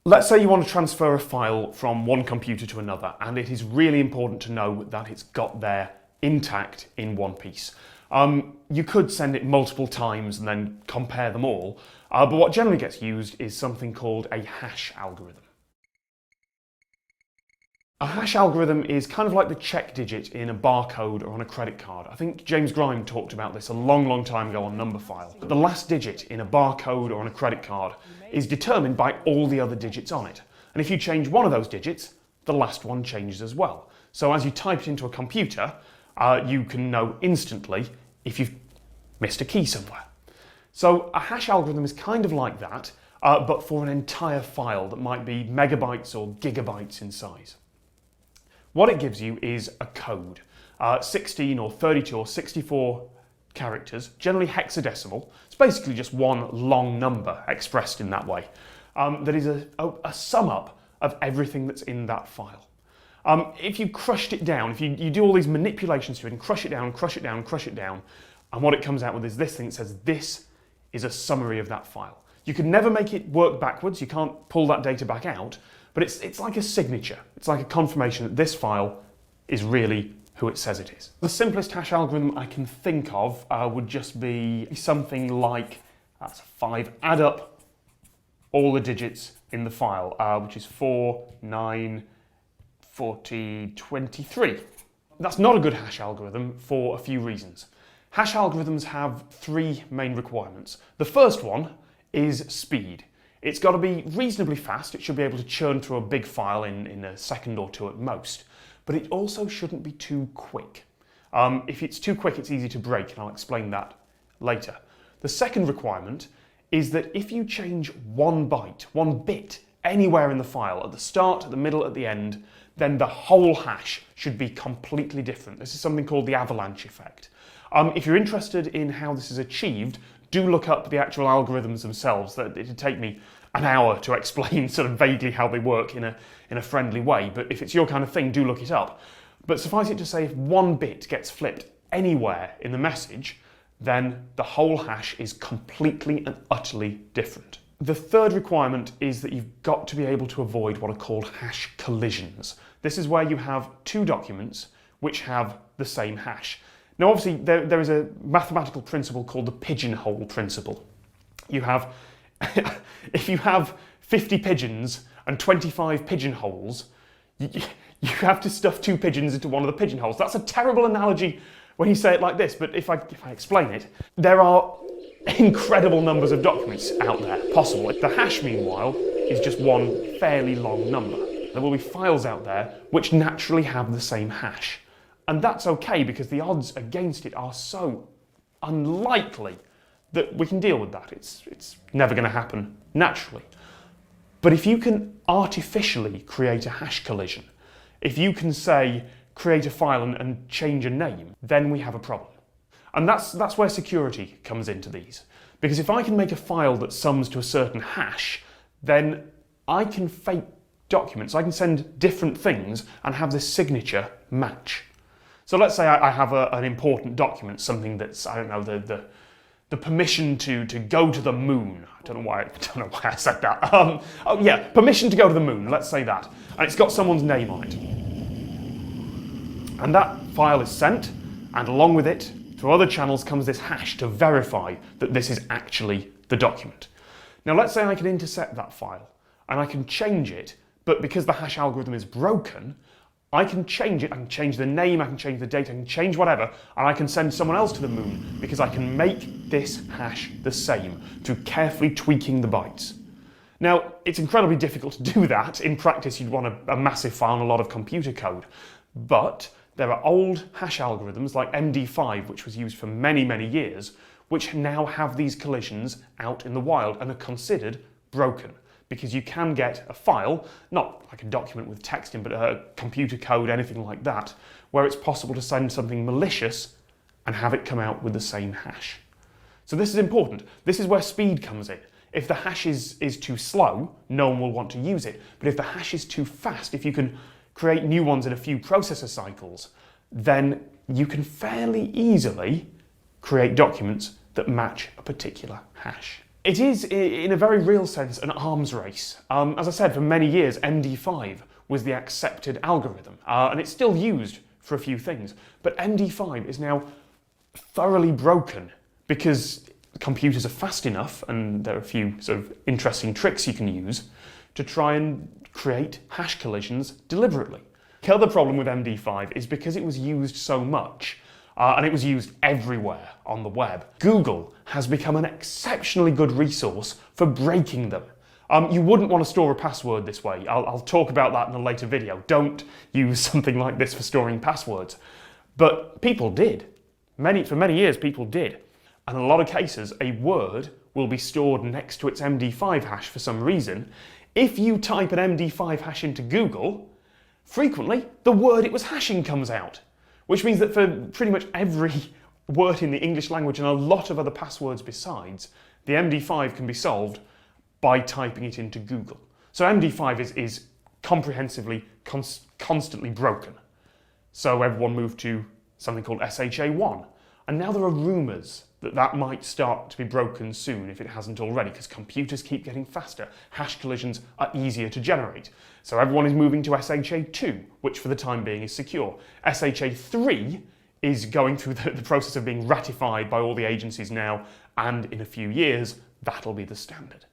Let's say you want to transfer a file from one computer to another, and it is really important to know that it's got there intact in one piece. You could send it multiple times and then compare them all, but what generally gets used is something called a hash algorithm. A hash algorithm is kind of like the check digit in a barcode or on a credit card. I think James Grime talked about this a long time ago on Numberphile. But the last digit in a barcode or on a credit card is determined by all the other digits on it. And if you change one of those digits, the last one changes as well. So as you type it into a computer, you can know instantly if you've missed a key somewhere. So a hash algorithm is kind of like that, but for an entire file that might be megabytes or gigabytes in size. What it gives you is a code, 16 or 32 or 64 characters, generally hexadecimal. It's basically just one long number expressed in that way. That is a sum up of everything that's in that file. If you crushed it down, if you do all these manipulations to it and crush it down, crush it down, crush it down, and what it comes out with is this thing that says this is a summary of that file. You can never make it work backwards, you can't pull that data back out, but it's like a signature. It's like a confirmation that this file is really who it says it is. The simplest hash algorithm I can think of would just be something like, that's 5, add up all the digits in the file, which is 4, 9, 40, 23. That's not a good hash algorithm for a few reasons. Hash algorithms have 3 main requirements. The first one is speed. It's got to be reasonably fast. It should be able to churn through a big file in a second or two at most. But it also shouldn't be too quick. If it's too quick, it's easy to break, and I'll explain that later. The second requirement is that if you change one byte, one bit, anywhere in the file, at the start, at the middle, at the end, then the whole hash should be completely different. This is something called the avalanche effect. If you're interested in how this is achieved, do look up the actual algorithms themselves. It'd take me an hour to explain sort of vaguely how they work in a friendly way, but if it's your kind of thing, do look it up. But suffice it to say, if one bit gets flipped anywhere in the message, then the whole hash is completely and utterly different. The third requirement is that you've got to be able to avoid what are called hash collisions. This is where you have 2 documents which have the same hash. Now obviously there is a mathematical principle called the pigeonhole principle. You have, if you have 50 pigeons and 25 pigeonholes, you have to stuff 2 pigeons into one of the pigeonholes. That's a terrible analogy when you say it like this, but if I explain it, there are incredible numbers of documents out there possible. The hash, meanwhile, is just one fairly long number. There will be files out there which naturally have the same hash. And that's okay because the odds against it are so unlikely that we can deal with that. It's never going to happen naturally. But if you can artificially create a hash collision, if you can say, create a file and change a name, then we have a problem. And that's where security comes into these. Because if I can make a file that sums to a certain hash, then I can fake documents. I can send different things and have this signature match. So let's say I have an important document, something that's, I don't know, the permission to go to the moon. I don't know why I said that. Oh yeah, permission to go to the moon, let's say that. And it's got someone's name on it. And that file is sent, and along with it, through other channels comes this hash to verify that this is actually the document. Now let's say I can intercept that file, and I can change it, but because the hash algorithm is broken, I can change it, I can change the name, I can change the date, I can change whatever, and I can send someone else to the moon because I can make this hash the same through carefully tweaking the bytes. Now, it's incredibly difficult to do that. In practice, you'd want a massive file and a lot of computer code. But there are old hash algorithms like MD5, which was used for many, many years, which now have these collisions out in the wild and are considered broken. Because you can get a file, not like a document with text in, but a computer code, anything like that, where it's possible to send something malicious and have it come out with the same hash. So this is important. This is where speed comes in. If the hash is too slow, no one will want to use it. But if the hash is too fast, if you can create new ones in a few processor cycles, then you can fairly easily create documents that match a particular hash. It is, in a very real sense, an arms race. As I said, for many years, MD5 was the accepted algorithm, and it's still used for a few things. But MD5 is now thoroughly broken because computers are fast enough, and there are a few sort of interesting tricks you can use to try and create hash collisions deliberately. The other problem with MD5 is because it was used so much, and it was used everywhere on the web, Google has become an exceptionally good resource for breaking them. You wouldn't want to store a password this way. I'll talk about that in a later video. Don't use something like this for storing passwords. But people did. For many years, people did. And in a lot of cases, a word will be stored next to its MD5 hash for some reason. If you type an MD5 hash into Google, frequently the word it was hashing comes out, which means that for pretty much every word in the English language and a lot of other passwords besides, the MD5 can be solved by typing it into Google. So MD5 is comprehensively, constantly broken. So everyone moved to something called SHA-1. And now there are rumours that that might start to be broken soon if it hasn't already, because computers keep getting faster. Hash collisions are easier to generate. So everyone is moving to SHA-2, which for the time being is secure. SHA-3 is going through the process of being ratified by all the agencies now, and in a few years, that'll be the standard.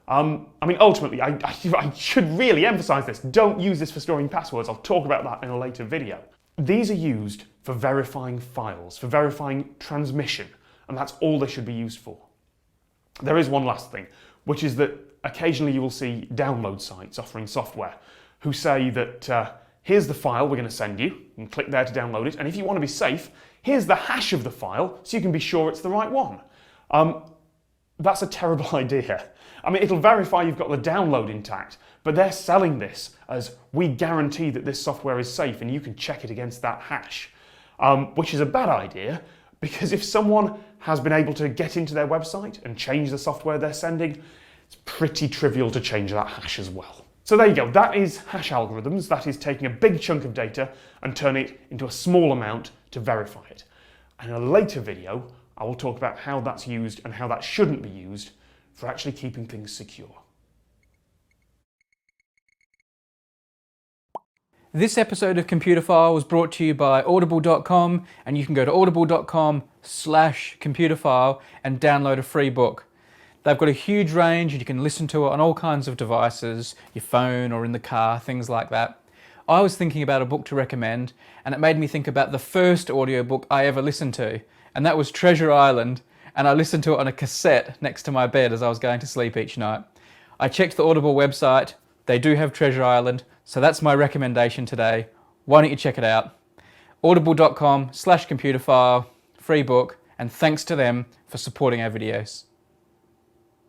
I mean, ultimately, I should really emphasise this. Don't use this for storing passwords. I'll talk about that in a later video. These are used for verifying files, for verifying transmission, and that's all they should be used for. There is one last thing, which is that occasionally you will see download sites offering software who say that here's the file we're going to send you, and click there to download it, and if you want to be safe, here's the hash of the file so you can be sure it's the right one. That's a terrible idea. I mean, it'll verify you've got the download intact, but they're selling this as we guarantee that this software is safe and you can check it against that hash, which is a bad idea, because if someone has been able to get into their website and change the software they're sending, it's pretty trivial to change that hash as well. So there you go, that is hash algorithms. That is taking a big chunk of data and turning it into a small amount to verify it. And in a later video, I will talk about how that's used and how that shouldn't be used for actually keeping things secure. This episode of Computerphile was brought to you by audible.com, and you can go to audible.com/computerphile and download a free book. They've got a huge range and you can listen to it on all kinds of devices, your phone or in the car, things like that. I was thinking about a book to recommend, and it made me think about the first audiobook I ever listened to, and that was Treasure Island, and I listened to it on a cassette next to my bed as I was going to sleep each night. I checked the Audible website, they do have Treasure Island, so that's my recommendation today. Why don't you check it out? audible.com/computerphile, free book, and thanks to them for supporting our videos.